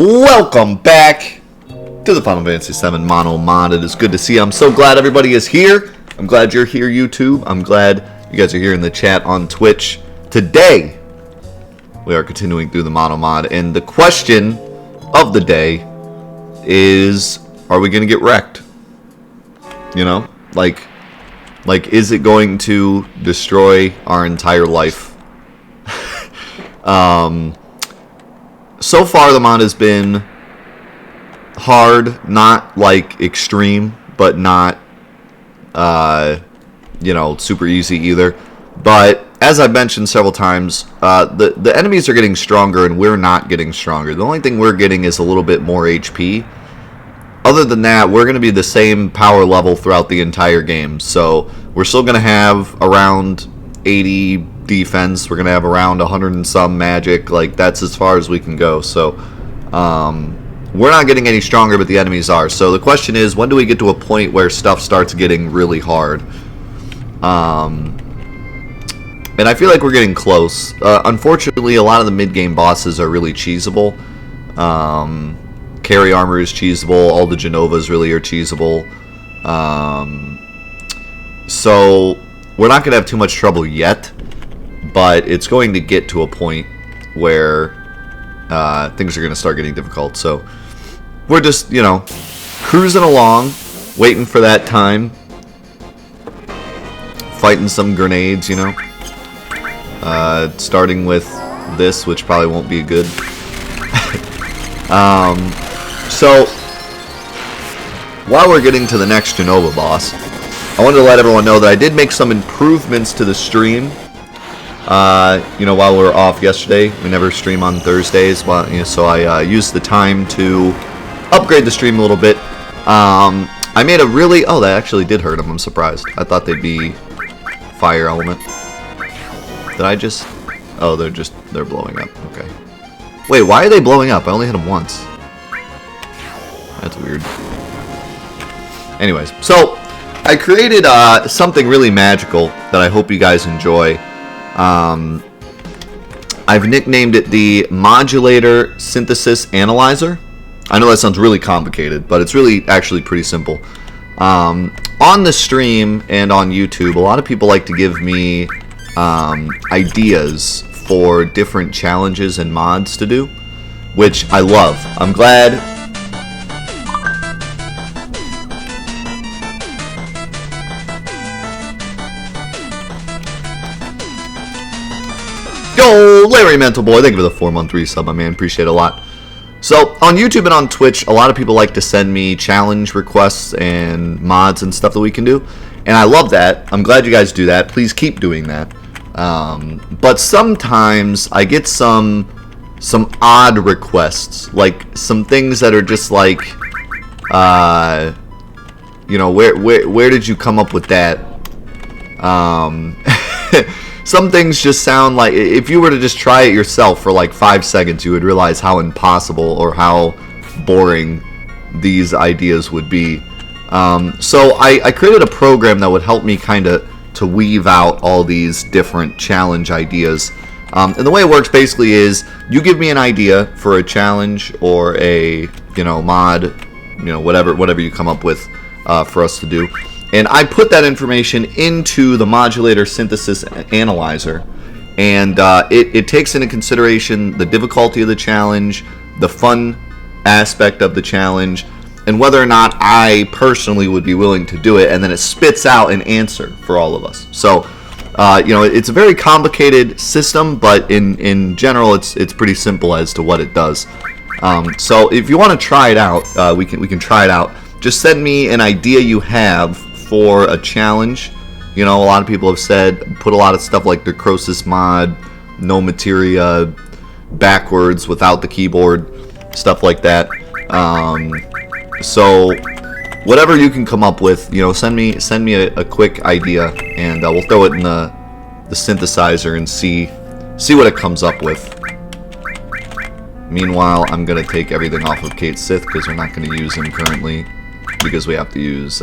Welcome back to the Final Fantasy VII MonoMod. It is good to see you. I'm so glad everybody is here. I'm glad you're here, YouTube. I'm glad you guys are here in the chat on Twitch. Today, we are continuing through the MonoMod, and the question of the day is, are we going to get wrecked? You know, like, is it going to destroy our entire life? So far, the mod has been hard, not like extreme, but not, you know, super easy either. But as I've mentioned several times, the enemies are getting stronger and we're not getting stronger. The only thing we're getting is a little bit more HP. Other than that, we're going to be the same power level throughout the entire game. So we're still going to have around 80 defense. We're going to have around 100 and some magic. Like, that's as far as we can go. So we're not getting any stronger, but the enemies are. So the question is, when do we get to a point where stuff starts getting really hard? And I feel like we're getting close. Unfortunately, a lot of the mid-game bosses are really cheesable. Carry armor is cheesable. All the Genovas really are cheesable. So we're not going to have too much trouble yet, but it's going to get to a point where things are going to start getting difficult. So we're just, you know, cruising along, waiting for that time, fighting some grenades, you know. Starting with this, which probably won't be good. So while we're getting to the next Genova boss, I wanted to let everyone know that I did make some improvements to the stream. You know, while we were off yesterday, we never stream on Thursdays. Well, you know, so I used the time to upgrade the stream a little bit. I made a really... Oh, that actually did hurt them. I'm surprised. I thought they'd be fire element. Did I just... Oh, they're blowing up. Okay. Wait, why are they blowing up? I only hit them once. That's weird. Anyways, so I created something really magical that I hope you guys enjoy. I've nicknamed it the Modulator Synthesis Analyzer. I know that sounds really complicated, but it's really actually pretty simple. On the stream and on YouTube, a lot of people like to give me ideas for different challenges and mods to do, which I love. I'm glad. Yo, Larry Mental Boy, thank you for the 4-month resub, my man. Appreciate it a lot. So, on YouTube and on Twitch, a lot of people like to send me challenge requests and mods and stuff that we can do. And I love that. I'm glad you guys do that. Please keep doing that. But sometimes I get some odd requests. Like, some things that are just like, you know, where did you come up with that? Some things just sound like, if you were to just try it yourself for like 5 seconds, you would realize how impossible or how boring these ideas would be. So I created a program that would help me kind of to weave out all these different challenge ideas. And the way it works basically is, you give me an idea for a challenge or a, you know, mod, you know, whatever you come up with for us to do. And I put that information into the Modulator Synthesis Analyzer, and it takes into consideration the difficulty of the challenge, the fun aspect of the challenge, and whether or not I personally would be willing to do it, and then it spits out an answer for all of us. So, you know, it's a very complicated system, but in general, it's pretty simple as to what it does. So if you want to try it out, we can try it out. Just send me an idea you have for a challenge. You know, a lot of people have said put a lot of stuff like the Crosis mod, no materia, backwards without the keyboard, stuff like that. So whatever you can come up with, you know, send me a quick idea, and we'll throw it in the synthesizer and see what it comes up with. Meanwhile, I'm gonna take everything off of Kate Sith because we're not gonna use him currently, because we have to use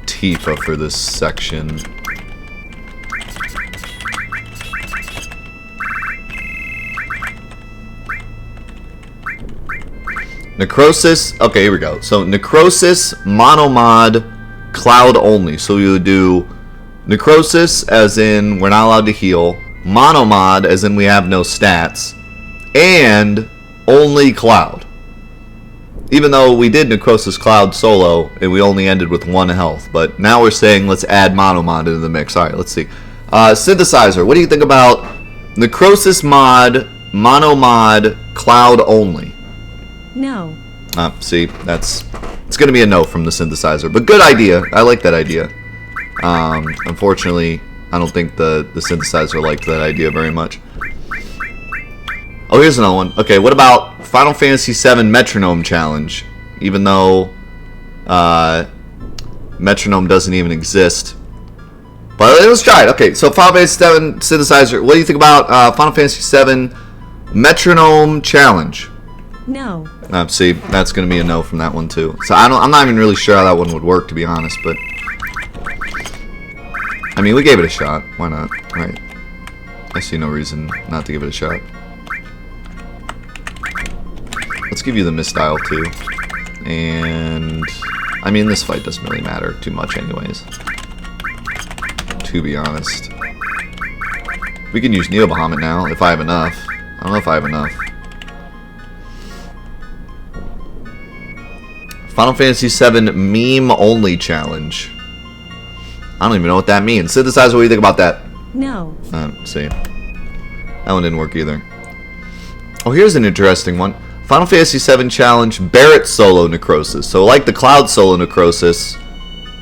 Tifa for this section. Necrosis. Okay, here we go. So Necrosis, MonoMod, Cloud only. So we would do Necrosis as in we're not allowed to heal, MonoMod as in we have no stats, and only Cloud. Even though we did Necrosis Cloud solo and we only ended with 1 health, but now we're saying let's add MonoMod into the mix. Alright, let's see. Synthesizer, what do you think about Necrosis mod, MonoMod, Cloud only? No. See, it's going to be a no from the synthesizer, but good idea. I like that idea. Unfortunately, I don't think the synthesizer liked that idea very much. Oh, here's another one. Okay, what about Final Fantasy VII Metronome Challenge? Even though metronome doesn't even exist. But let's try it. Okay, so Final Fantasy VII synthesizer. What do you think about Final Fantasy VII Metronome Challenge? No. See, that's going to be a no from that one too. So I'm not even really sure how that one would work, to be honest. But I mean, we gave it a shot. Why not? Right? I see no reason not to give it a shot. Let's give you the misstyle too. And I mean, this fight doesn't really matter too much, anyways. To be honest, we can use Neo Bahamut now if I have enough. I don't know if I have enough. Final Fantasy VII meme only challenge. I don't even know what that means. Synthesizer, what do you think about that? No. See. That one didn't work either. Oh, here's an interesting one. Final Fantasy VII challenge Barret solo necrosis. So like the Cloud solo necrosis,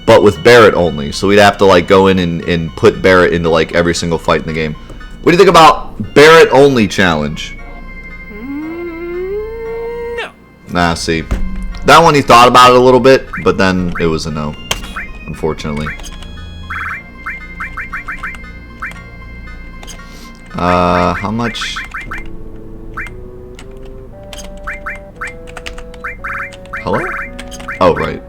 but with Barret only. So we'd have to like go in and put Barret into like every single fight in the game. What do you think about Barret only challenge? No. Nah, see. That one he thought about it a little bit, but then it was a no, unfortunately. How much? Hello? Oh, right.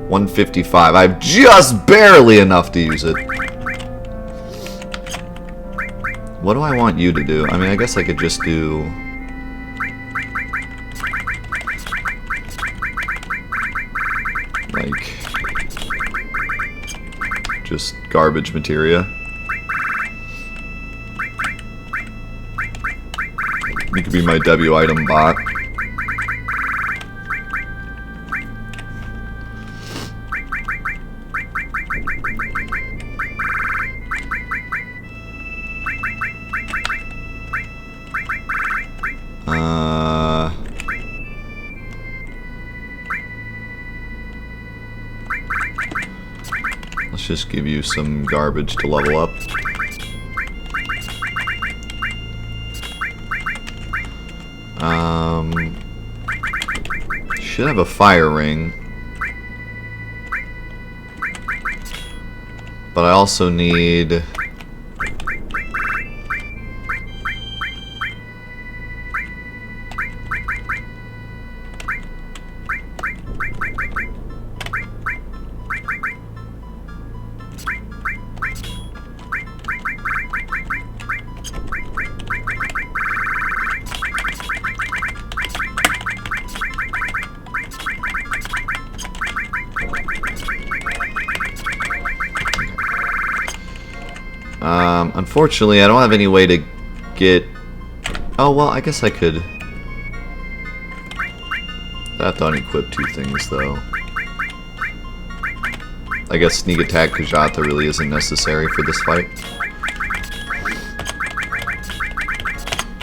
155. I have just barely enough to use it. What do I want you to do? I mean, I guess I could just do... like... just garbage materia. You could be my W item bot. Let's just give you some garbage to level up. Should have a fire ring. But I also need... unfortunately, I don't have any way to get... Oh, well, I guess I could... I have to unequip 2 things, though. I guess Sneak Attack Kajata really isn't necessary for this fight.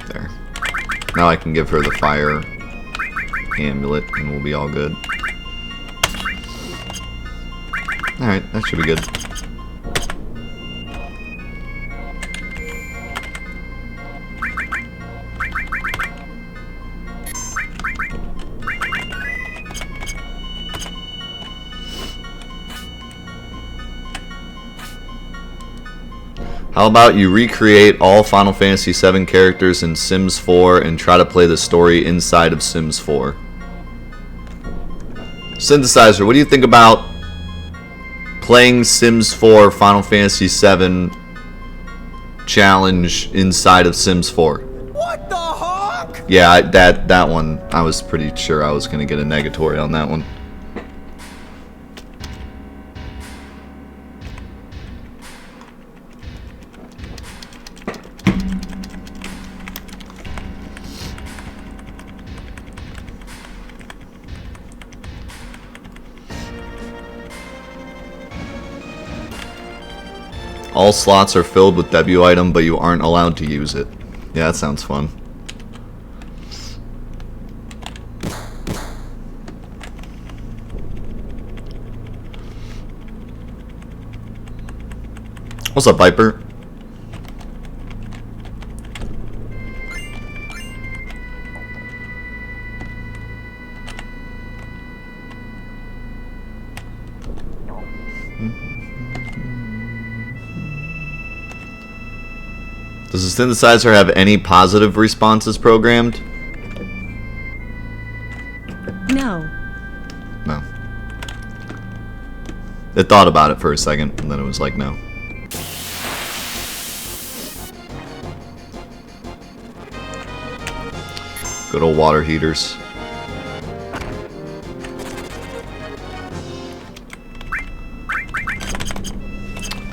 There. Now I can give her the fire amulet, and we'll be all good. Alright, that should be good. How about you recreate all Final Fantasy VII characters in Sims 4 and try to play the story inside of Sims 4? Synthesizer, what do you think about playing Sims 4 Final Fantasy VII challenge inside of Sims 4? What the hell? Yeah, that one, I was pretty sure I was going to get a negatory on that one. All slots are filled with debut item, but you aren't allowed to use it. Yeah, that sounds fun. What's up, Viper? Does the synthesizer have any positive responses programmed? No. No. It thought about it for a second, and then it was like, no. Good old water heaters.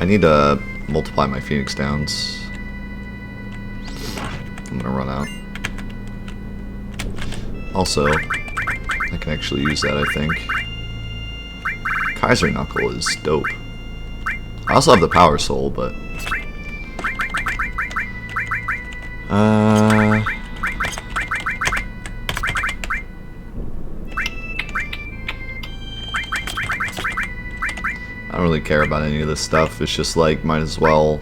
I need to multiply my Phoenix Downs. I'm gonna run out. Also, I can actually use that, I think. Kaiser Knuckle is dope. I also have the Power Soul, but... I don't really care about any of this stuff. It's just like, might as well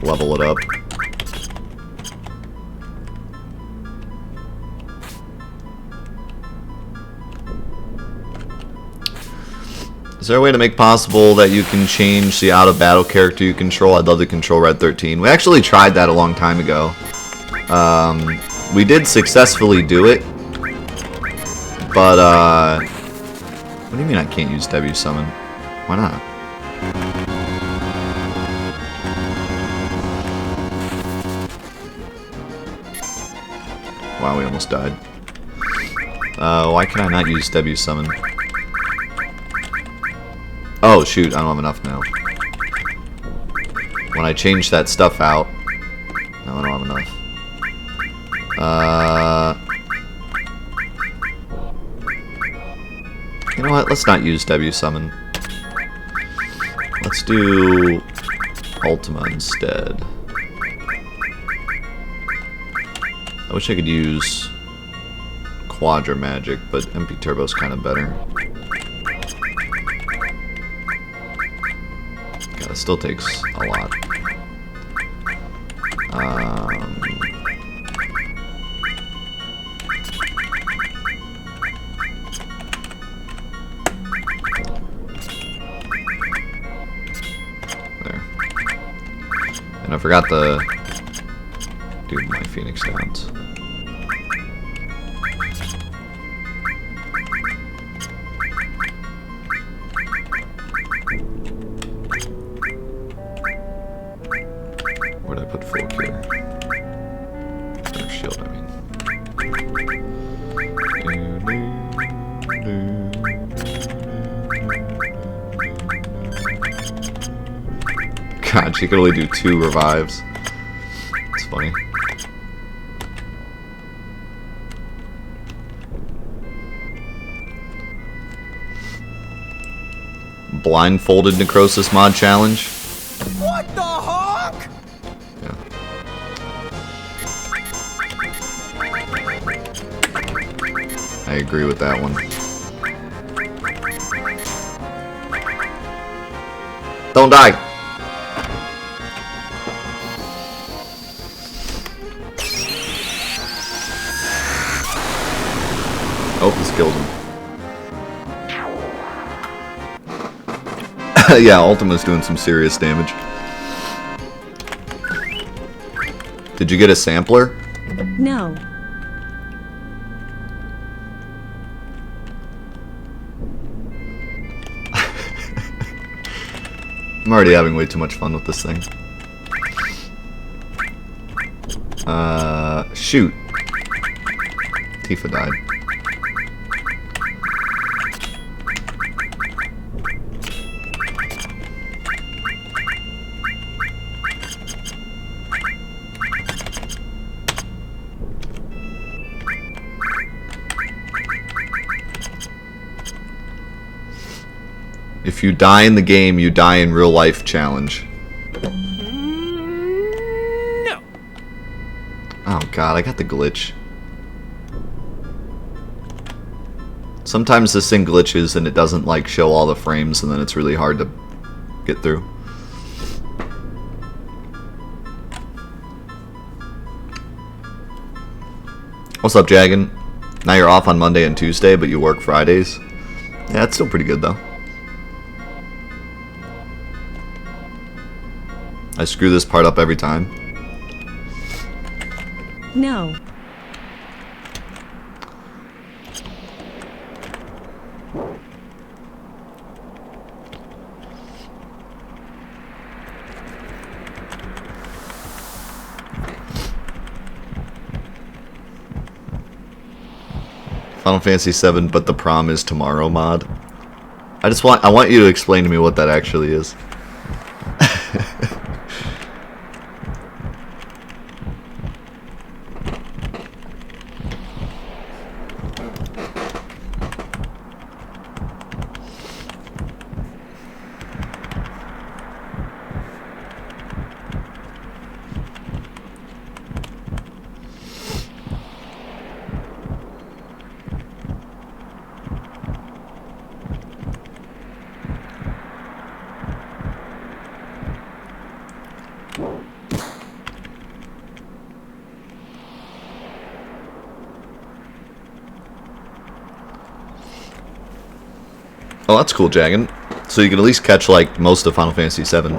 level it up. Is there a way to make possible that you can change the out-of-battle character you control? I'd love to control Red 13. We actually tried that a long time ago. We did successfully do it. But, what do you mean I can't use W Summon? Why not? Wow, we almost died. Why can I not use W Summon? Oh shoot, I don't have enough now. When I change that stuff out... No, I don't have enough. You know what, let's not use W Summon. Let's do Ultima instead. I wish I could use Quadra Magic, but MP Turbo's kind of better. God, it still takes a lot. There. And I forgot to do my Phoenix Downs. Where did I put full cure? Or shield, I mean. God, she could only do 2 revives. It's funny. Blindfolded Necrosis mod challenge. What the hawk? Yeah. I agree with that one. Don't die. Oh, this killed him. Yeah, Ultima's doing some serious damage. Did you get a sampler? No. I'm already having way too much fun with this thing. Shoot. Tifa died. If you die in the game, you die in real life challenge. No. Oh god, I got the glitch. Sometimes this thing glitches and it doesn't like show all the frames and then it's really hard to get through. What's up, Jaggin? Now you're off on Monday and Tuesday, but you work Fridays? Yeah, it's still pretty good though. I screw this part up every time. No. Final Fantasy VII, but the prom is tomorrow mod. I want you to explain to me what that actually is. Oh, that's cool, Jaggin. So you can at least catch, like, most of Final Fantasy VII.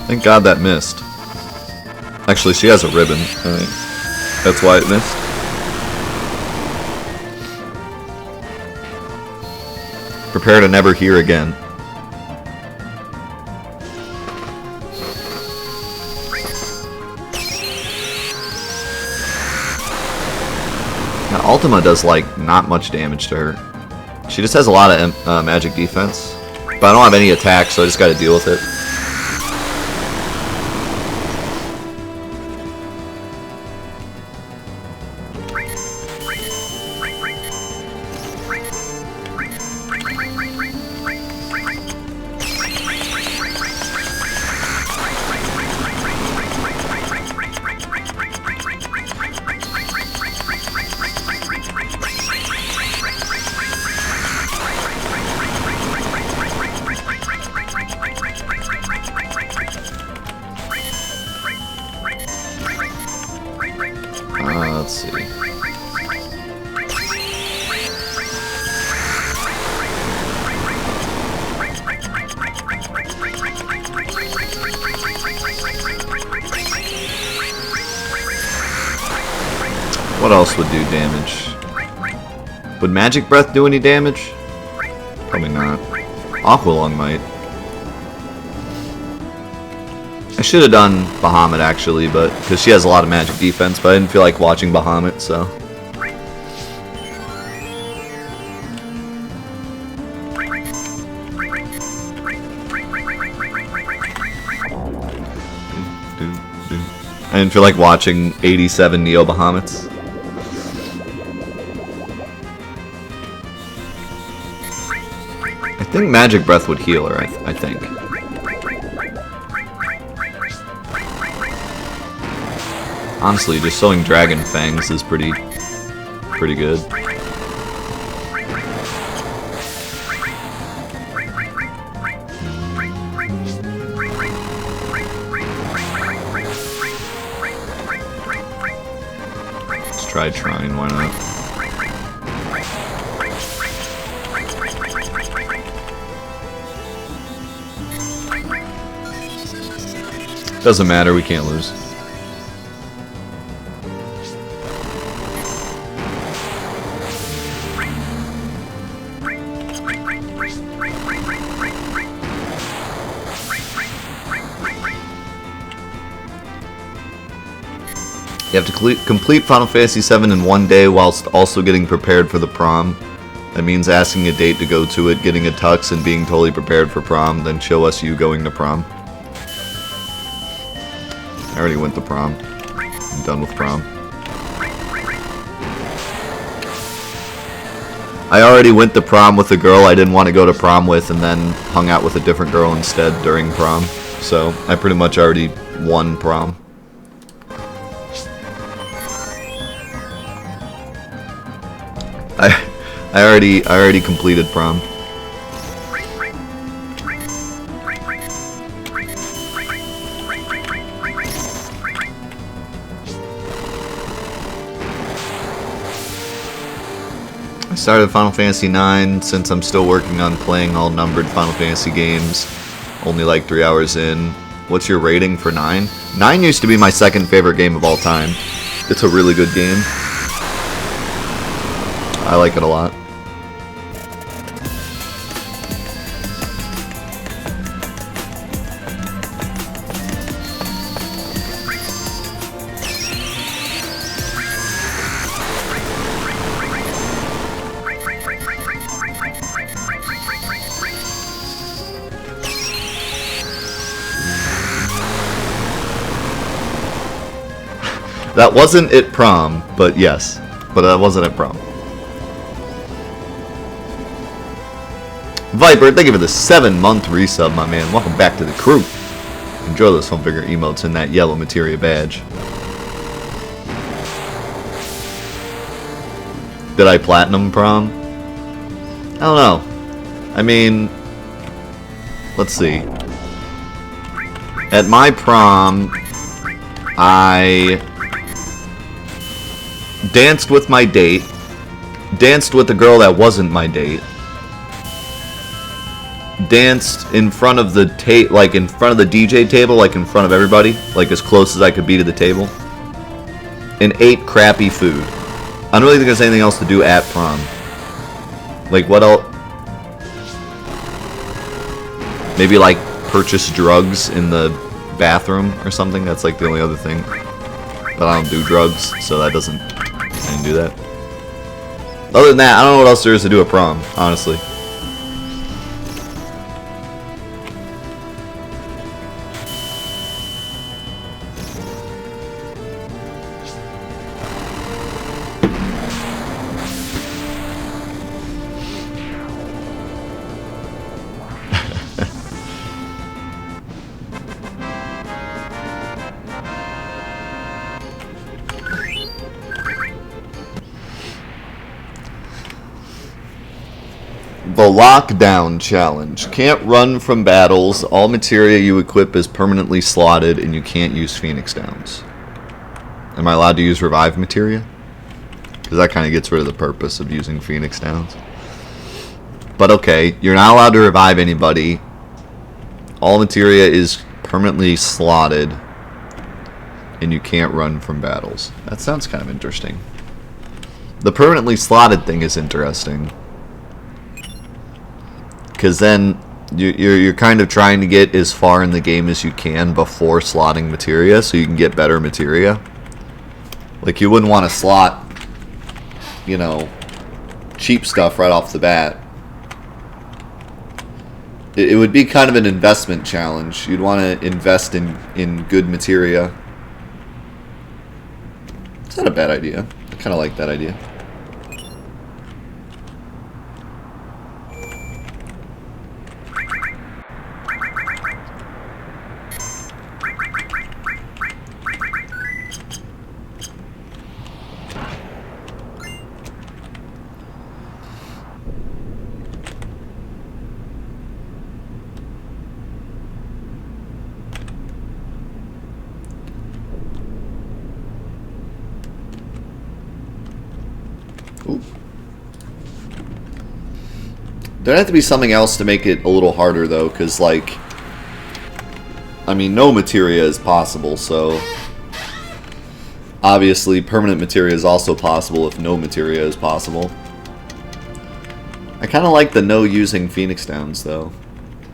Thank God that missed. Actually, she has a ribbon. I think that's why it missed. Prepare to never hear again. Ultima does, like, not much damage to her. She just has a lot of magic defense. But I don't have any attack, so I just gotta deal with it. Let's see. What else would do damage? Would Magic Breath do any damage? Probably not. Aqualung might. I should have done Bahamut actually, but because she has a lot of magic defense, but I didn't feel like watching Bahamut, so. I didn't feel like watching 87 Neo Bahamuts. I think Magic Breath would heal her, I think. Honestly, just sowing Dragon Fangs is pretty good. Let's try Trine, why not? Doesn't matter, we can't lose. You have to complete Final Fantasy VII in one day whilst also getting prepared for the prom. That means asking a date to go to it, getting a tux, and being totally prepared for prom, then show us you going to prom. I already went to prom. I'm done with prom. I already went to prom with a girl I didn't want to go to prom with, and then hung out with a different girl instead during prom. So I pretty much already won prom. I already completed prom. I started Final Fantasy IX since I'm still working on playing all numbered Final Fantasy games. Only like 3 hours in. What's your rating for 9? 9 used to be my second favorite game of all time. It's a really good game. I like it a lot. That wasn't at prom, but yes. But that wasn't at prom. Viper, thank you for the 7-month resub, my man. Welcome back to the crew. Enjoy those home figure emotes and that yellow materia badge. Did I platinum prom? I don't know. I mean, let's see. At my prom, I danced with my date, danced with a girl that wasn't my date, danced in front of the like in front of the DJ table, like in front of everybody, like as close as I could be to the table, and ate crappy food. I don't really think there's anything else to do at prom. Like what else? Maybe like purchase drugs in the bathroom or something. That's like the only other thing. But I don't do drugs, so that doesn't. I didn't do that. Other than that, I don't know what else there is to do at prom, honestly. The Lockdown Challenge. Can't run from battles. All materia you equip is permanently slotted, and you can't use Phoenix Downs. Am I allowed to use Revive materia? Because that kind of gets rid of the purpose of using Phoenix Downs. But okay, you're not allowed to revive anybody. All materia is permanently slotted, and you can't run from battles. That sounds kind of interesting. The permanently slotted thing is interesting. Because then you're kind of trying to get as far in the game as you can before slotting materia, so you can get better materia. Like, you wouldn't want to slot, you know, cheap stuff right off the bat. It would be kind of an investment challenge. You'd want to invest in good materia. It's not a bad idea. I kind of like that idea. There'd have to be something else to make it a little harder, though, because, like, I mean, no materia is possible, so obviously permanent materia is also possible if no materia is possible. I kind of like the no using Phoenix Downs, though.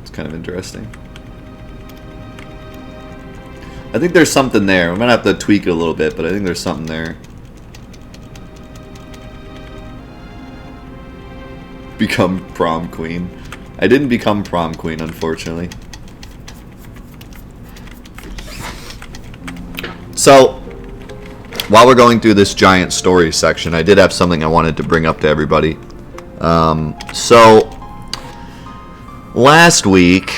It's kind of interesting. I think there's something there. I'm gonna have to tweak it a little bit, but I think there's something there. Become prom queen. I didn't become prom queen, unfortunately. So, while we're going through this giant story section, I did have something I wanted to bring up to everybody. So, last week,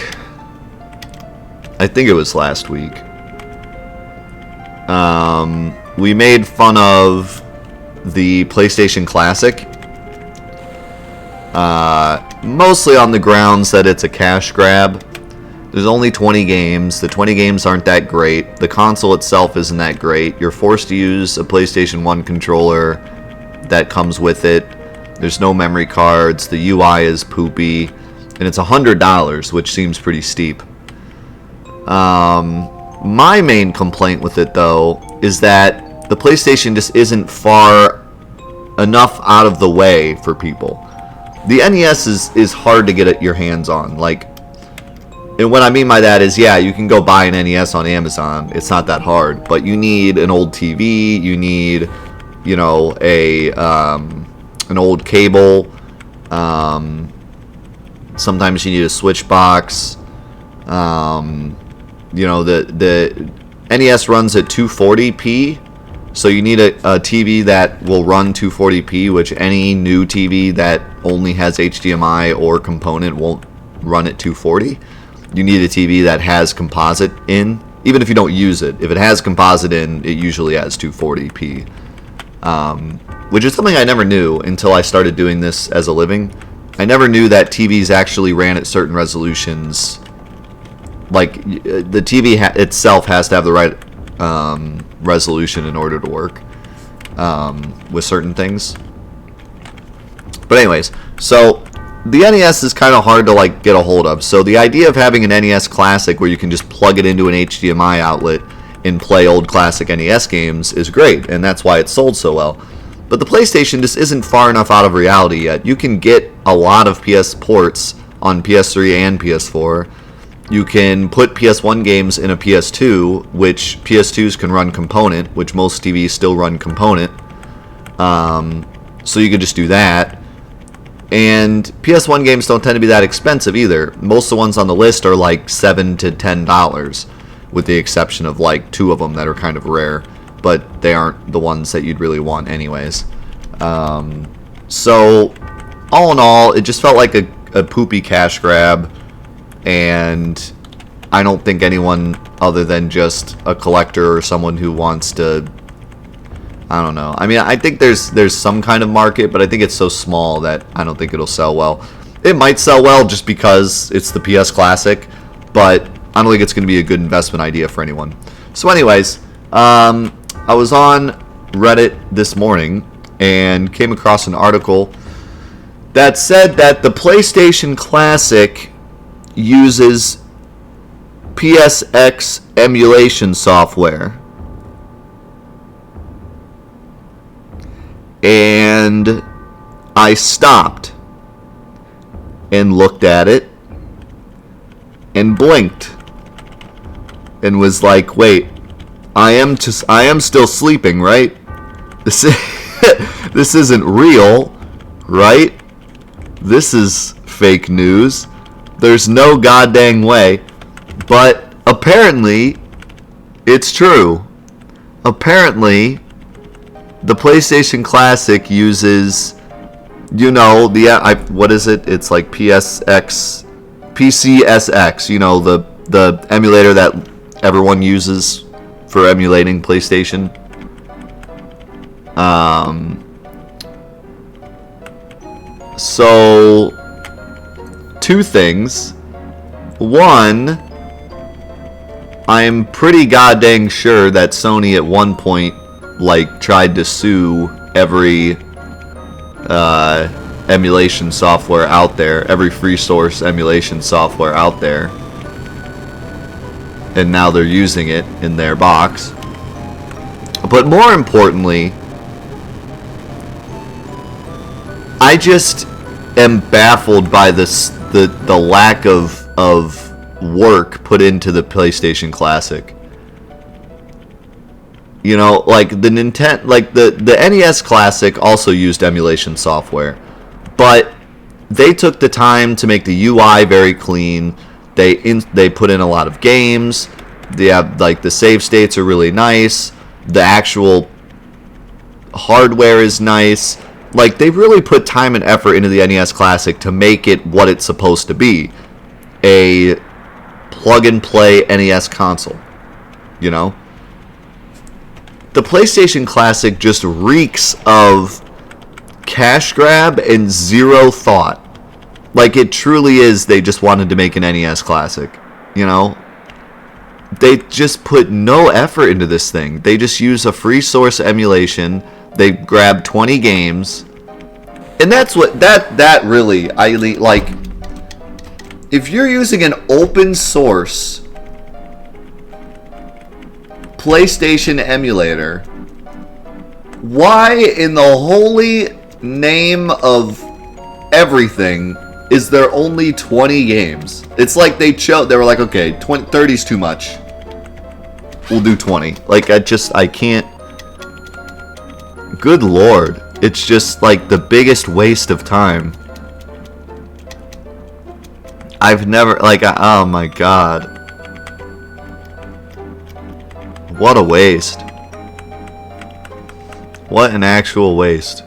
I think it was last week, we made fun of the PlayStation Classic. Mostly on the grounds that it's a cash grab. There's only 20 games. The 20 games aren't that great. The console itself isn't that great. You're forced to use a PlayStation 1 controller that comes with it. There's no memory cards. The UI is poopy. And it's $100, which seems pretty steep. My main complaint with it, though, is that the PlayStation just isn't far enough out of the way for people. The NES is hard to get your hands on. Like, and what I mean by that is, yeah, you can go buy an NES on Amazon. It's not that hard, but you need an old TV. You need, you know, an old cable. Sometimes you need a switch box. You know, the NES runs at 240p. So you need a TV that will run 240p, which any new TV that only has HDMI or component won't run at 240. You need a TV that has composite in, even if you don't use it. If it has composite in, it usually has 240p. Which is something I never knew until I started doing this as a living. I never knew that TVs actually ran at certain resolutions. Like, the TV itself has to have the right resolution in order to work with certain things. But anyways, so the NES is kind of hard to like get a hold of. So the idea of having an NES Classic where you can just plug it into an HDMI outlet and play old classic NES games is great, and that's why it's sold so well. But the PlayStation just isn't far enough out of reality yet. You can get a lot of PS ports on PS3 and PS4. You can put PS1 games in a PS2, which PS2s can run component, which most TVs still run component. So you could just do that. And PS1 games don't tend to be that expensive either. Most of the ones on the list are like $7 to $10, with the exception of like 2 of them that are kind of rare, but they aren't the ones that you'd really want anyways. So all in all, it just felt like a poopy cash grab. And I don't think anyone other than just a collector or someone who wants to, I don't know. I mean, I think there's some kind of market, but I think it's so small that I don't think it'll sell well. It might sell well just because it's the PS Classic, but I don't think it's going to be a good investment idea for anyone. So anyways, I was on Reddit this morning and came across an article that said that the PlayStation Classic uses PSX emulation software. And I stopped and looked at it and blinked and was like, wait, I am still sleeping, right? This isn't real, right? This is fake news. There's no goddamn way. But apparently, it's true. Apparently, the PlayStation Classic uses, you know, what is it? It's like PCSX, you know, the emulator that everyone uses for emulating PlayStation. So, 2 things. One, I'm pretty goddamn sure that Sony at one point like tried to sue every emulation software out there, every free source emulation software out there, and now they're using it in their box. But more importantly, I just am baffled by the lack of work put into the PlayStation Classic. You know, like the NES Classic also used emulation software, but they took the time to make the UI very clean. They put in a lot of games. They have, like, the save states are really nice. The actual hardware is nice. Like, they really put time and effort into the NES Classic to make it what it's supposed to be, a plug-and-play NES console, you know? The PlayStation Classic just reeks of cash grab and zero thought. Like, it truly is, they just wanted to make an NES Classic, you know? They just put no effort into this thing. They just use a free source emulation. They grab 20 games. And that's what, that really, like, if you're using an open source PlayStation emulator, why in the holy name of everything is there only 20 games? It's like they were like, okay, 30's too much. We'll do 20. Like, I can't. Good lord. It's just like the biggest waste of time. I've never, like, oh my god. What a waste. What an actual waste.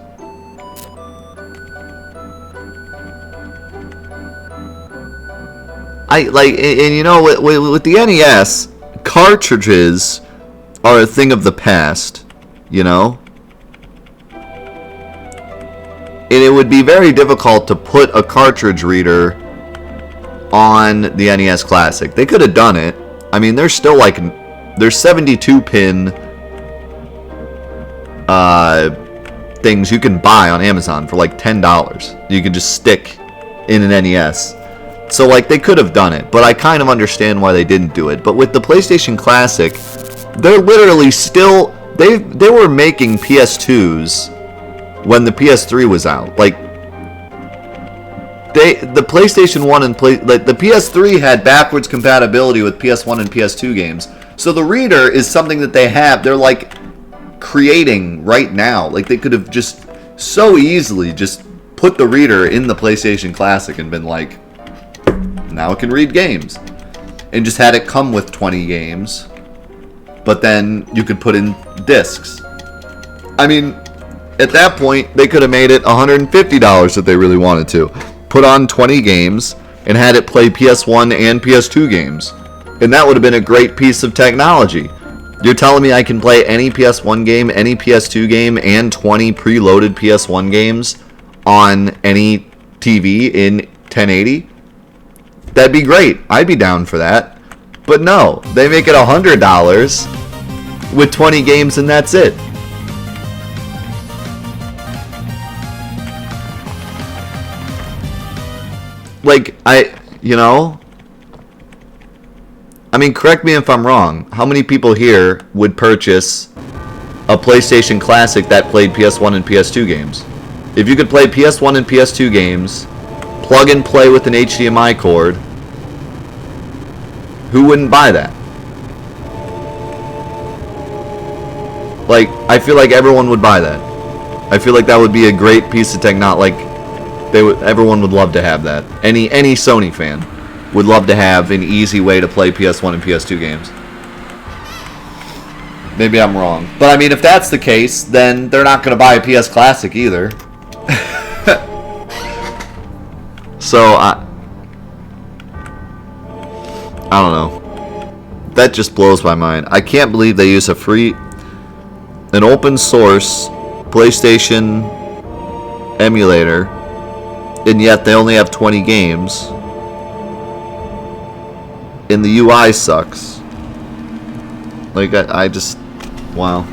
And you know, with the NES, cartridges are a thing of the past, you know? And it would be very difficult to put a cartridge reader on the NES Classic. They could have done it. I mean, there's still, like, there's 72-pin things you can buy on Amazon for like $10. You can just stick in an NES. So, like, they could have done it, but I kind of understand why they didn't do it. But with the PlayStation Classic, they're literally still, they were making PS2s when the PS3 was out. Like, the PlayStation 1 and the PS3 had backwards compatibility with PS1 and PS2 games. So the reader is something that they have, they're like creating right now. Like, they could have just so easily just put the reader in the PlayStation Classic and been like, now it can read games. And just had it come with 20 games. But then you could put in discs. I mean, at that point, they could have made it $150 if they really wanted to. Put on 20 games and had it play PS1 and PS2 games. And that would have been a great piece of technology. You're telling me I can play any PS1 game, any PS2 game, and 20 preloaded PS1 games on any TV in 1080? That'd be great. I'd be down for that. But no, they make it $100 with 20 games and that's it. Like, I mean, correct me if I'm wrong. How many people here would purchase a PlayStation Classic that played PS1 and PS2 games? If you could play PS1 and PS2 games, plug and play with an HDMI cord, who wouldn't buy that? Like, I feel like everyone would buy that. I feel like that would be a great piece of technology. Like, everyone would love to have that. Any Sony fan would love to have an easy way to play PS1 and PS2 games. Maybe I'm wrong. But I mean, if that's the case, then they're not going to buy a PS Classic either. So, I don't know. That just blows my mind. I can't believe they use an open source PlayStation emulator, and yet they only have 20 games. And the UI sucks. Like, I just, wow.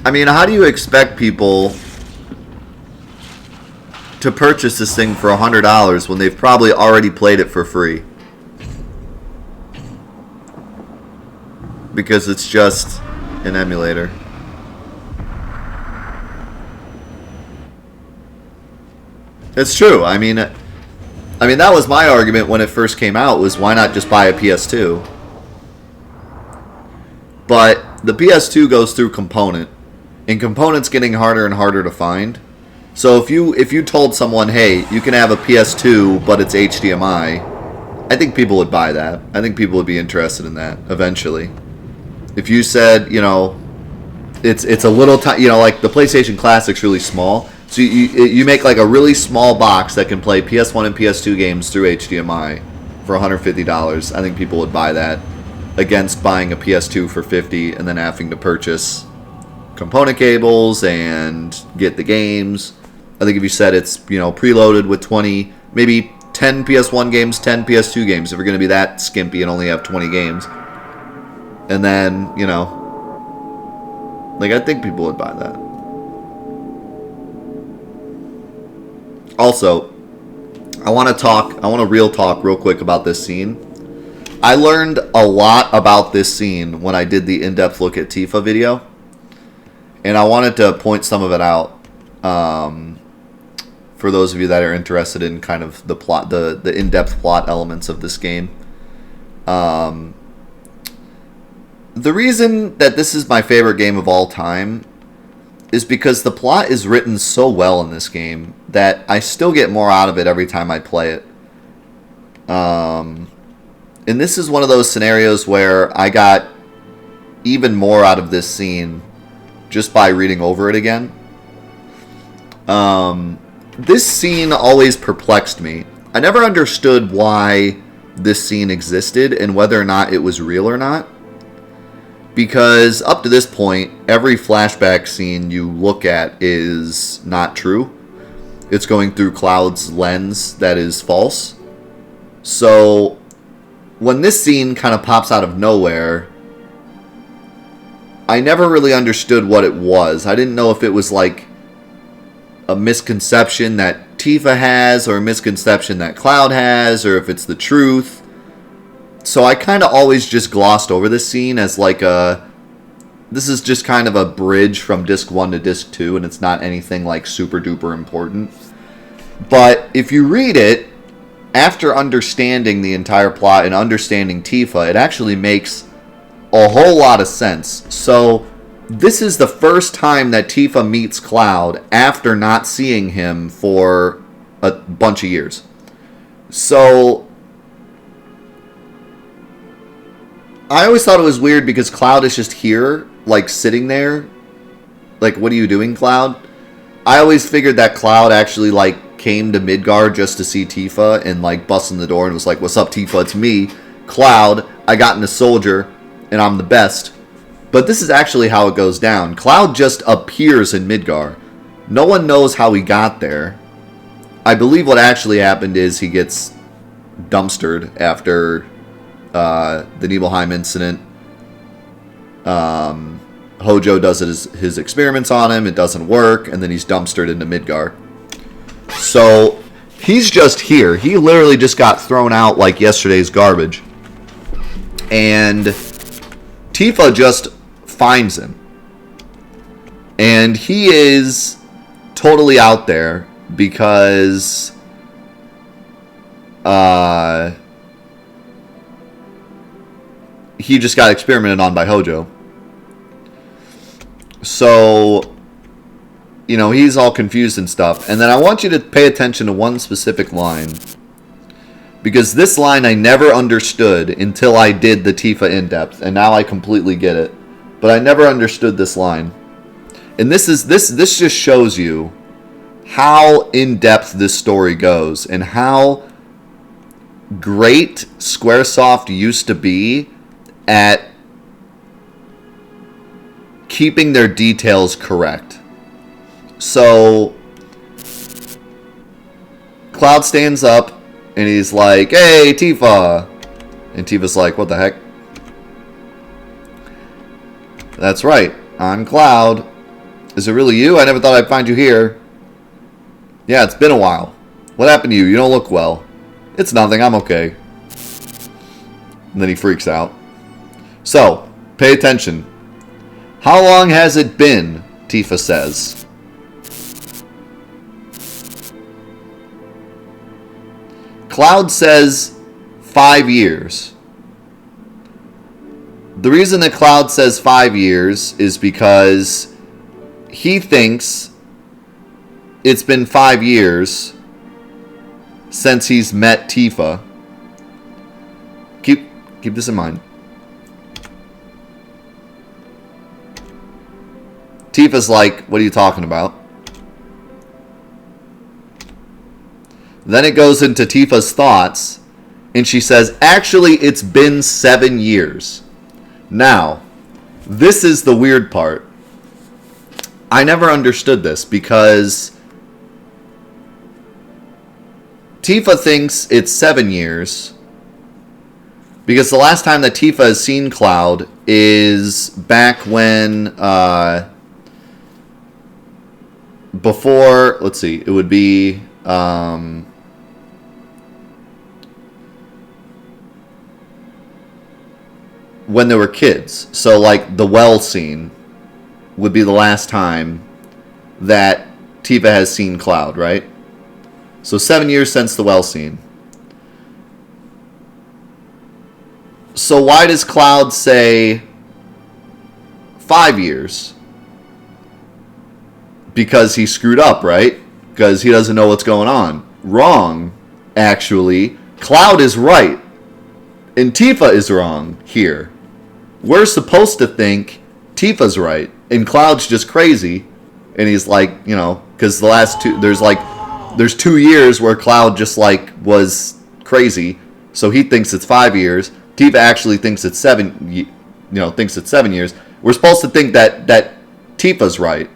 I mean, how do you expect people to purchase this thing for $100 when they've probably already played it for free? Because it's just an emulator. It's true. I mean, that was my argument when it first came out, was why not just buy a PS2? But the PS2 goes through component, and component's getting harder and harder to find. So if you told someone, hey, you can have a PS2, but it's HDMI, I think people would buy that. I think people would be interested in that eventually. If you said, you know, it's a little tiny, you know, like the PlayStation Classic's really small. So you make like a really small box that can play PS1 and PS2 games through HDMI for $150. I think people would buy that against buying a PS2 for $50 and then having to purchase component cables and get the games. I think if you said it's, you know, preloaded with 20, maybe 10 PS1 games, 10 PS2 games, if you're going to be that skimpy and only have 20 games. And then, you know, like I think people would buy that. Also, I want to real talk real quick about this scene. I learned a lot about this scene when I did the in-depth look at Tifa video. And I wanted to point some of it out for those of you that are interested in kind of the plot, the in-depth plot elements of this game. The reason that this is my favorite game of all time is because the plot is written so well in this game that I still get more out of it every time I play it. And this is one of those scenarios where I got even more out of this scene just by reading over it again. This scene always perplexed me. I never understood why this scene existed and whether or not it was real or not. Because up to this point, every flashback scene you look at is not true. It's going through Cloud's lens that is false. So when this scene kind of pops out of nowhere, I never really understood what it was. I didn't know if it was like a misconception that Tifa has or a misconception that Cloud has or if it's the truth. So I kind of always just glossed over this scene as like this is just kind of a bridge from disc 1 to disc 2 and it's not anything like super duper important. But if you read it, after understanding the entire plot and understanding Tifa, it actually makes a whole lot of sense. So this is the first time that Tifa meets Cloud after not seeing him for a bunch of years. So I always thought it was weird because Cloud is just here, like sitting there. Like, what are you doing, Cloud? I always figured that Cloud actually like came to Midgar just to see Tifa and like bust in the door and was like, "What's up, Tifa? It's me, Cloud. I got into Soldier and I'm the best." But this is actually how it goes down. Cloud just appears in Midgar. No one knows how he got there. I believe what actually happened is he gets dumpstered after the Nibelheim incident. Hojo does his experiments on him. It doesn't work. And then he's dumpstered into Midgar. So he's just here. He literally just got thrown out like yesterday's garbage. And Tifa just finds him. And he is totally out there because he just got experimented on by Hojo. So, you know, he's all confused and stuff. And then I want you to pay attention to one specific line. Because this line I never understood until I did the Tifa in-depth. And now I completely get it. But I never understood this line. And this just shows you how in-depth this story goes. And how great Squaresoft used to be at keeping their details correct. So Cloud stands up and he's like, "Hey, Tifa." And Tifa's like, "What the heck?" "That's right, I'm Cloud. Is it really you? I never thought I'd find you here." "Yeah, it's been a while. What happened to you? You don't look well." "It's nothing, I'm okay." And then he freaks out. So, pay attention. "How long has it been?" Tifa says. Cloud says 5 years. The reason that Cloud says 5 years is because he thinks it's been 5 years since he's met Tifa. Keep this in mind. Tifa's like, what are you talking about? Then it goes into Tifa's thoughts, and she says, actually, it's been 7 years. Now, this is the weird part. I never understood this because Tifa thinks it's 7 years because the last time that Tifa has seen Cloud is back when, before, let's see, it would be, when they were kids. So, like, the well scene would be the last time that Tifa has seen Cloud, right? So 7 years since the well scene. So why does Cloud say 5 years? Because he screwed up, right? Because he doesn't know what's going on. Wrong, actually. Cloud is right. And Tifa is wrong here. We're supposed to think Tifa's right. And Cloud's just crazy. And he's like, you know, because the last two, there's 2 years where Cloud just like was crazy. So he thinks it's 5 years. Tifa actually thinks it's 7, you know, thinks it's 7 years. We're supposed to think that Tifa's right.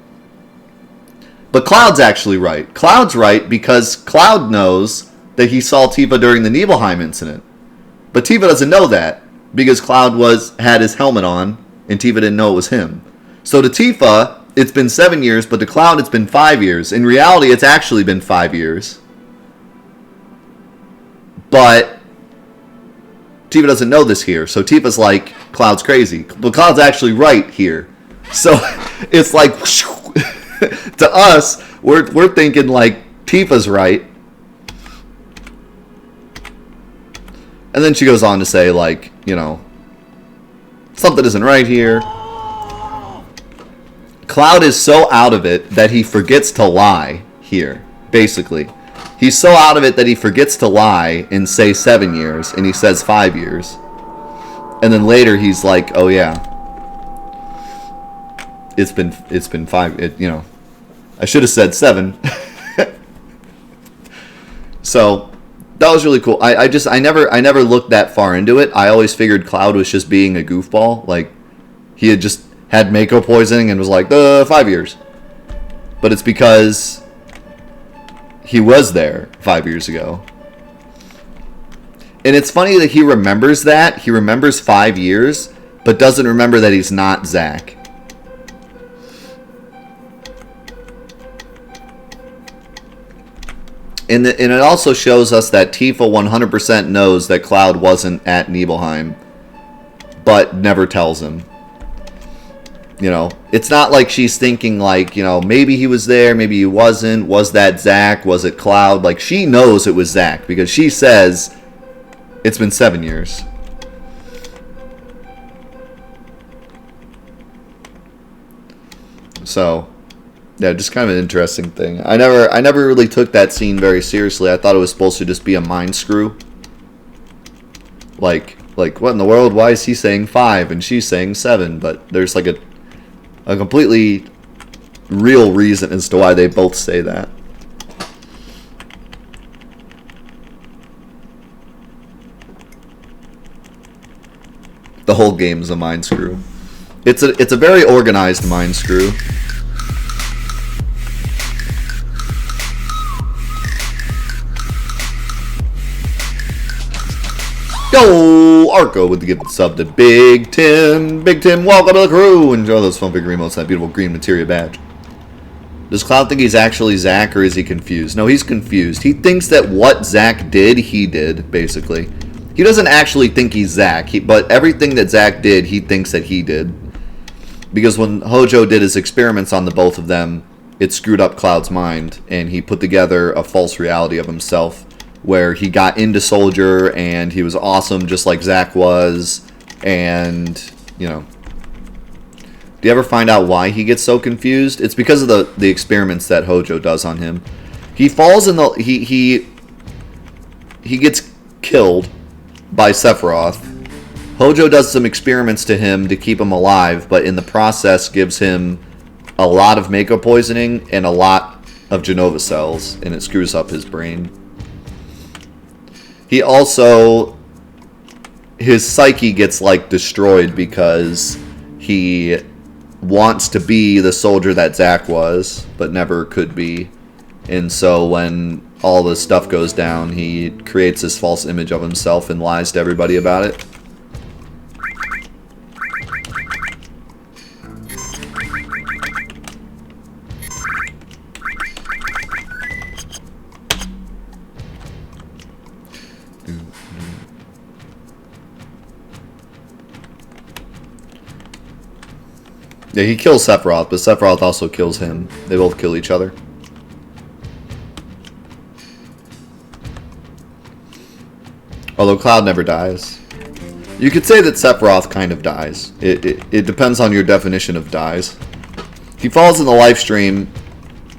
But Cloud's actually right. Cloud's right because Cloud knows that he saw Tifa during the Nibelheim incident. But Tifa doesn't know that because Cloud had his helmet on and Tifa didn't know it was him. So to Tifa, it's been 7 years, but to Cloud, it's been 5 years. In reality, it's actually been 5 years. But Tifa doesn't know this here. So Tifa's like, Cloud's crazy. But Cloud's actually right here. So it's like, to us, we're thinking like Tifa's right. And then she goes on to say, like, you know, something isn't right here. Cloud is so out of it that he forgets to lie here, basically. He's so out of it that he forgets to lie and say 7 years, and he says 5 years. And then later he's like, oh yeah, it's been 5, you know, I should have said 7. So that was really cool. I never looked that far into it. I always figured Cloud was just being a goofball. Like, he had just had Mako poisoning and was like, 5 years. But it's because he was there 5 years ago. And it's funny that he remembers that. He remembers 5 years, but doesn't remember that he's not Zack. And it also shows us that Tifa 100% knows that Cloud wasn't at Nibelheim, but never tells him. You know, it's not like she's thinking like, you know, maybe he was there, maybe he wasn't. Was that Zack? Was it Cloud? Like, she knows it was Zack because she says it's been 7 years. So, yeah, just kind of an interesting thing. I never really took that scene very seriously. I thought it was supposed to just be a mind screw. Like what in the world? Why is he saying 5 and she's saying 7? But there's like a completely real reason as to why they both say that. The whole game's a mind screw. It's a very organized mind screw. Yo, Arco with the gift sub to Big Tim. Big Tim, welcome to the crew. Enjoy those fun figure emotes, that beautiful green materia badge. Does Cloud think he's actually Zack, or is he confused? No, he's confused. He thinks that what Zack did, he did, basically. He doesn't actually think he's Zack, but everything that Zack did, he thinks that he did. Because when Hojo did his experiments on the both of them, it screwed up Cloud's mind, and he put together a false reality of himself where he got into Soldier and he was awesome just like Zack was, and, you know. Do you ever find out why he gets so confused? It's because of the experiments that Hojo does on him. He falls in the... He gets killed by Sephiroth. Hojo does some experiments to him to keep him alive, but in the process gives him a lot of Mako poisoning and a lot of Genova cells, and it screws up his brain. He also... His psyche gets, like, destroyed because he wants to be the soldier that Zack was, but never could be. And so when all this stuff goes down, he creates this false image of himself and lies to everybody about it. Yeah, he kills Sephiroth, but Sephiroth also kills him. They both kill each other. Although Cloud never dies. You could say that Sephiroth kind of dies. It depends on your definition of dies. He falls in the life stream,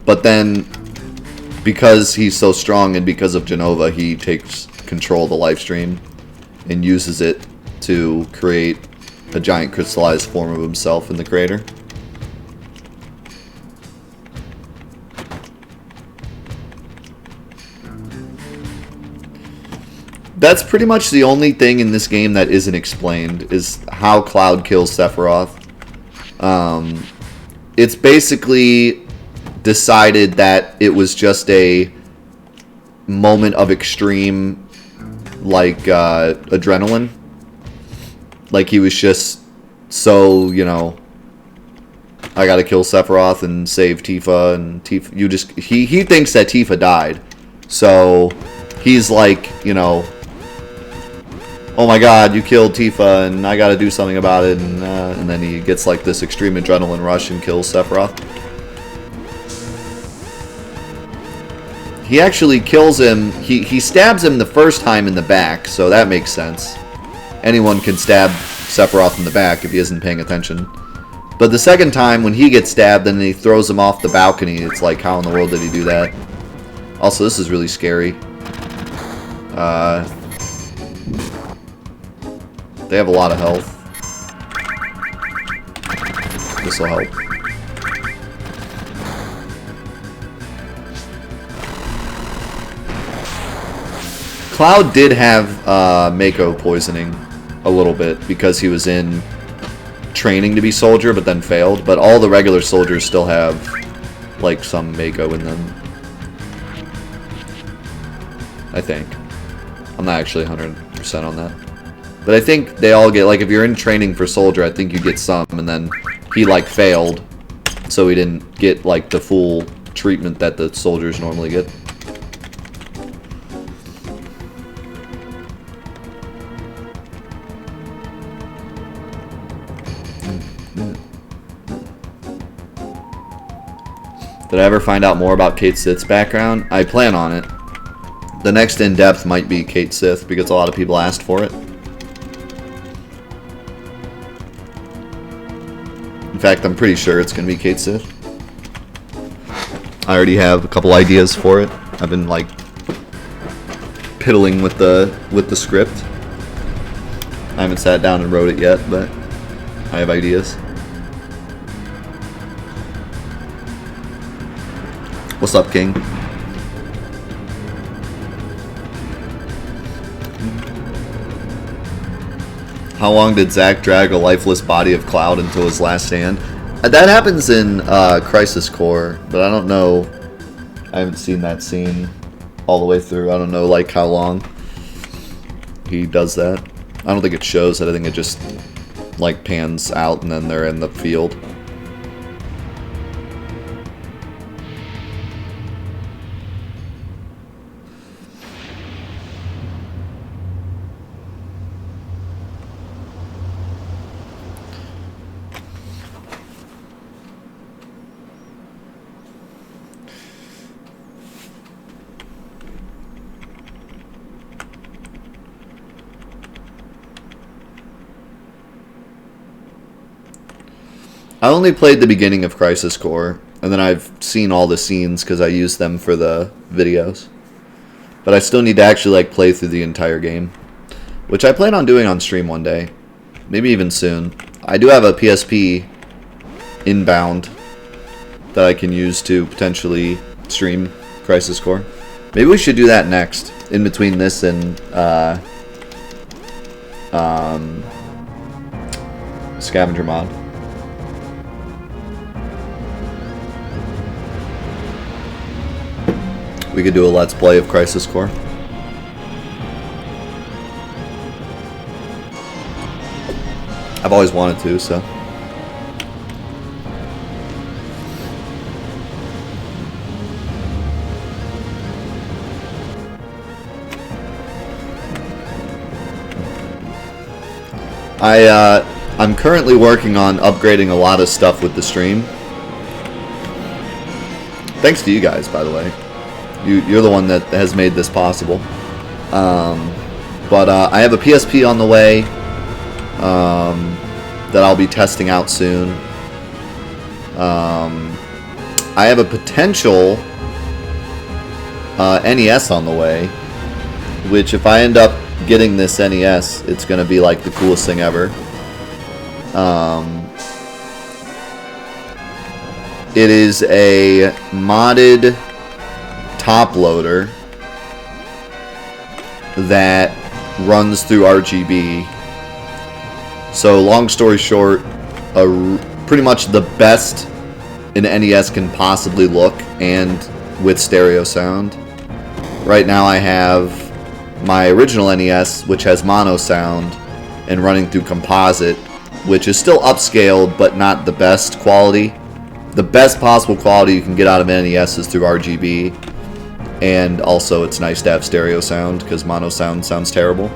but then because he's so strong and because of Genova, he takes control of the life stream and uses it to create a giant crystallized form of himself in the crater. That's pretty much the only thing in this game that isn't explained, is how Cloud kills Sephiroth. It's basically decided that it was just a moment of extreme, like, adrenaline. Like, he was just so, you know, I gotta kill Sephiroth and save Tifa, and Tifa, he thinks that Tifa died. So, he's like, you know, oh my god, you killed Tifa, and I gotta do something about it, and then he gets like this extreme adrenaline rush and kills Sephiroth. He actually kills him, he stabs him the first time in the back, so that makes sense. Anyone can stab Sephiroth in the back if he isn't paying attention. But the second time, when he gets stabbed, then he throws him off the balcony. It's like, how in the world did he do that? Also, this is really scary. They have a lot of health. This will help. Cloud did have Mako poisoning a little bit because he was in training to be soldier but then failed, but all the regular soldiers still have like some Mako in them. I think. I'm not actually 100% on that. But I think they all get, like, if you're in training for soldier, I think you get some, and then he like failed, so he didn't get like the full treatment that the soldiers normally get. Did I ever find out more about Kate Sith's background? I plan on it. The next in-depth might be Kate Sith, because a lot of people asked for it. In fact, I'm pretty sure it's going to be Kate Sith. I already have a couple ideas for it. I've been, like, piddling with the script. I haven't sat down and wrote it yet, but I have ideas. What's up, King? How long did Zack drag a lifeless body of Cloud until his last stand? That happens in Crisis Core, but I don't know. I haven't seen that scene all the way through. I don't know, like, how long he does that. I don't think it shows it. I think it just, like, pans out and then they're in the field. I only played the beginning of Crisis Core, and then I've seen all the scenes because I used them for the videos. But I still need to actually like play through the entire game, which I plan on doing on stream one day, maybe even soon. I do have a PSP inbound that I can use to potentially stream Crisis Core. Maybe we should do that next, in between this and Scavenger Mod. We could do a Let's Play of Crisis Core. I've always wanted to, so. I'm currently working on upgrading a lot of stuff with the stream. Thanks to you guys, by the way. You're the one that has made this possible. But I have a PSP on the way that I'll be testing out soon. I have a potential NES on the way, which if I end up getting this NES, it's going to be like the coolest thing ever. It is a modded top loader that runs through RGB. So long story short, pretty much the best an NES can possibly look, and with stereo sound. Right now I have my original NES, which has mono sound and running through composite, which is still upscaled but not the best quality. The best possible quality you can get out of an NES is through RGB, and also it's nice to have stereo sound because mono sound sounds terrible.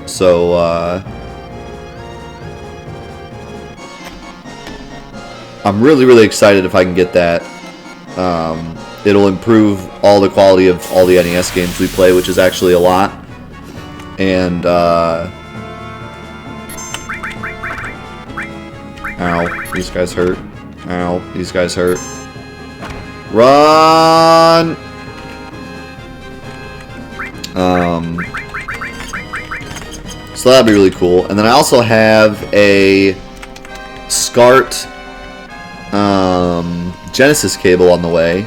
So I'm really excited if I can get that. It'll improve all the quality of all the NES games we play, which is actually a lot. And ow, these guys hurt. Ow, these guys hurt. Run! So that'd be really cool. And then I also have a SCART Genesis cable on the way,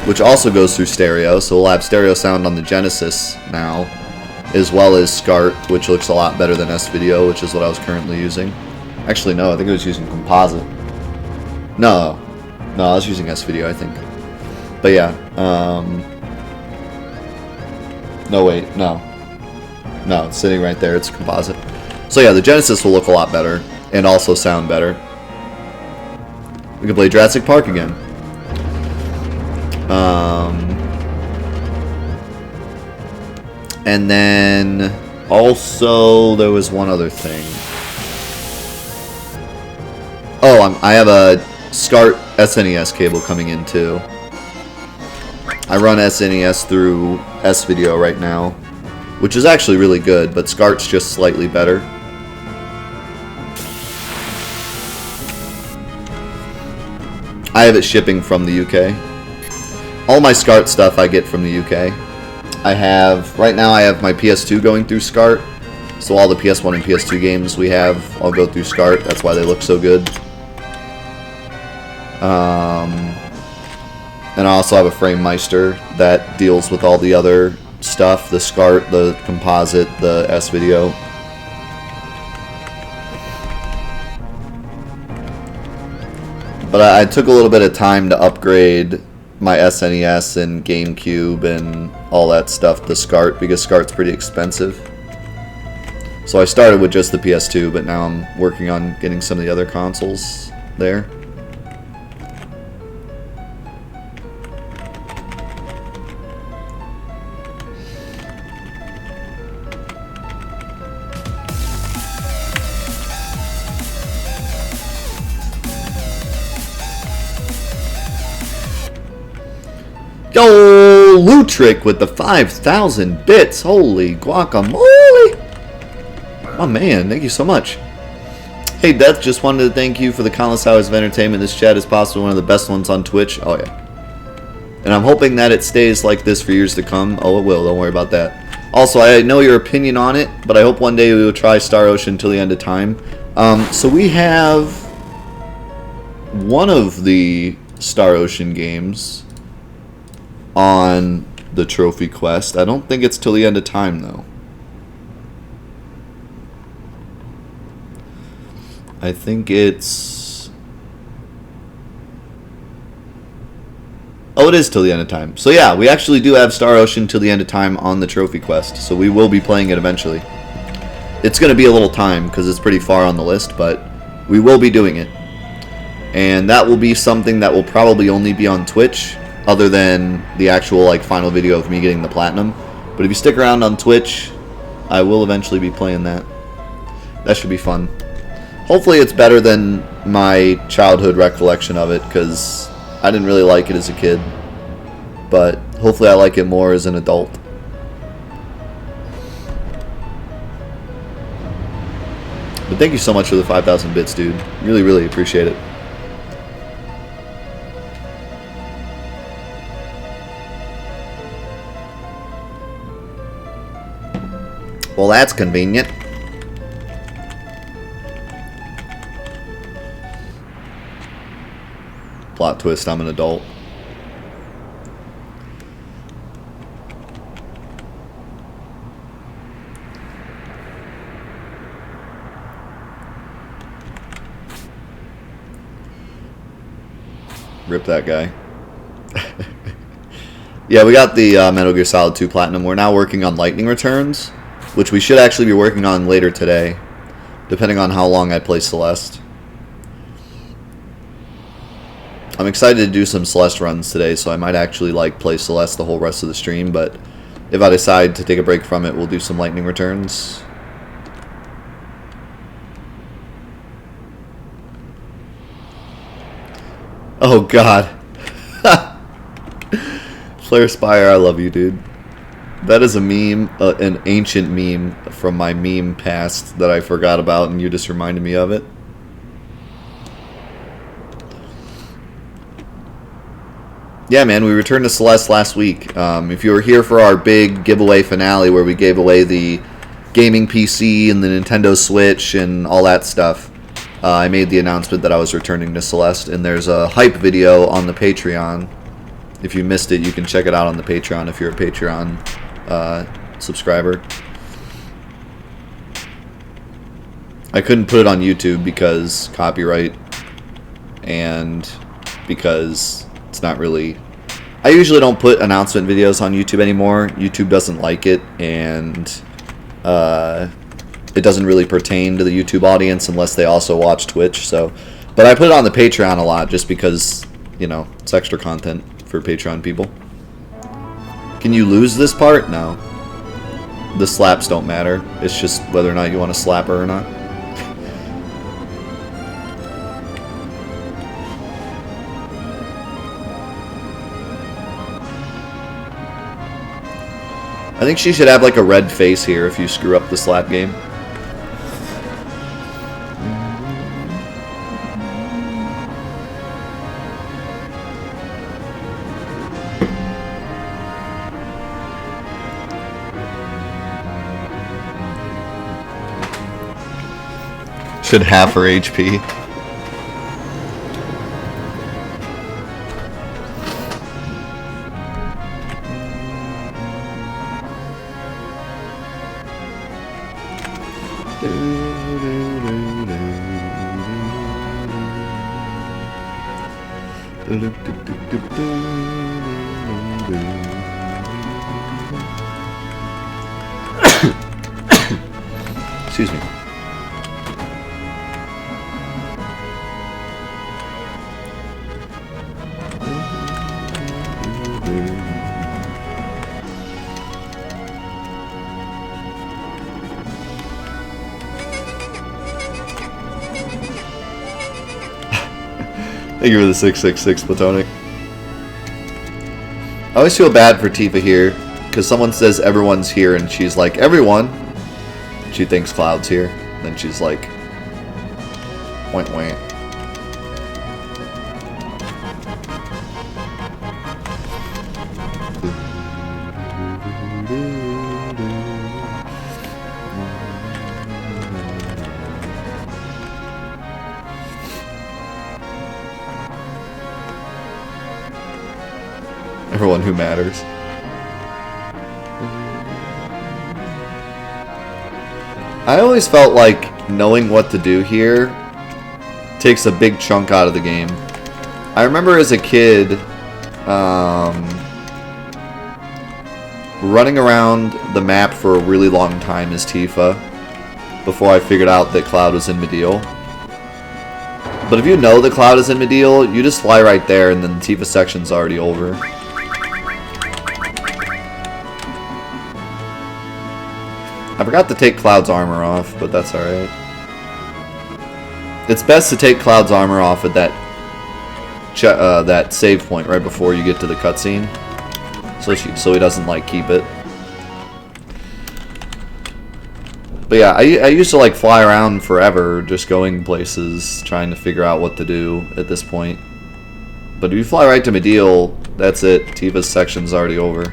which also goes through stereo, so we'll have stereo sound on the Genesis now, as well as SCART, which looks a lot better than S-Video, which is what I was currently using. Actually, no, I think I was using composite. No, I was using S-Video, I think. But yeah, no, wait, no, it's sitting right there, it's composite. So yeah, the Genesis will look a lot better, and also sound better. We can play Jurassic Park again. And then also there was one other thing. Oh, I have a SCART SNES cable coming in too. I run SNES through S-Video right now, which is actually really good, but SCART's just slightly better. I have it shipping from the UK. All my SCART stuff I get from the UK. Right now I have my PS2 going through SCART, so all the PS1 and PS2 games we have all go through SCART, that's why they look so good. And I also have a FrameMeister that deals with all the other stuff, the SCART, the composite, the S-Video. But I took a little bit of time to upgrade my SNES and GameCube and all that stuff to SCART, because SCART's pretty expensive. So I started with just the PS2, but now I'm working on getting some of the other consoles there. Yo, Lutrick with the 5,000 bits. Holy guacamole. My man, thank you so much. Hey, Death, just wanted to thank you for the countless hours of entertainment. This chat is possibly one of the best ones on Twitch. Oh, yeah. And I'm hoping that it stays like this for years to come. Oh, it will. Don't worry about that. Also, I know your opinion on it, but I hope one day we will try Star Ocean till the end of time. So we have one of the Star Ocean games on the trophy quest. I don't think it's till the end of time, though. I think it's... Oh, it is till the end of time. So yeah, we actually do have Star Ocean till the end of time on the trophy quest. So we will be playing it eventually. It's going to be a little time because it's pretty far on the list, but we will be doing it. And that will be something that will probably only be on Twitch, other than the actual like final video of me getting the platinum. But if you stick around on Twitch, I will eventually be playing that. That should be fun. Hopefully it's better than my childhood recollection of it, because I didn't really like it as a kid. But hopefully I like it more as an adult. But thank you so much for the 5,000 bits, dude. Really, really appreciate it. Well, that's convenient. Plot twist, I'm an adult. Rip that guy. Yeah, we got the Metal Gear Solid 2 Platinum. We're now working on Lightning Returns, which we should actually be working on later today, depending on how long I play Celeste. I'm excited to do some Celeste runs today, so I might actually like play Celeste the whole rest of the stream, but if I decide to take a break from it, we'll do some Lightning Returns. Oh god. Flare Spire, I love you, dude. That is a meme, an ancient meme from my meme past that I forgot about, and you just reminded me of it. Yeah, man, we returned to Celeste last week. If you were here for our big giveaway finale where we gave away the gaming PC and the Nintendo Switch and all that stuff, I made the announcement that I was returning to Celeste, and there's a hype video on the Patreon. If you missed it, you can check it out on the Patreon if you're a Patreon subscriber. I couldn't put it on YouTube because copyright, and because it's not really... I usually don't put announcement videos on YouTube anymore. YouTube doesn't like it, and it doesn't really pertain to the YouTube audience unless they also watch Twitch. So, but I put it on the Patreon a lot just because, you know, it's extra content for Patreon people. Can you lose this part? No. The slaps don't matter. It's just whether or not you want to slap her or not. I think she should have like a red face here if you screw up the slap game. Should half her HP. Excuse me. Thank you for the 666, Platonic. I always feel bad for Tifa here, because someone says everyone's here, and she's like, everyone? She thinks Cloud's here. Then she's like, Wait, wait. Everyone who matters. I always felt like knowing what to do here takes a big chunk out of the game. I remember as a kid running around the map for a really long time as Tifa before I figured out that Cloud was in Mideel. But if you know that Cloud is in Mideel, you just fly right there and then the Tifa section's already over. I forgot to take Cloud's armor off, but that's alright. It's best to take Cloud's armor off at that save point right before you get to the cutscene, so he doesn't like keep it. But yeah, I used to like fly around forever, just going places, trying to figure out what to do at this point. But if you fly right to Mideel, that's it. Tifa's section's already over.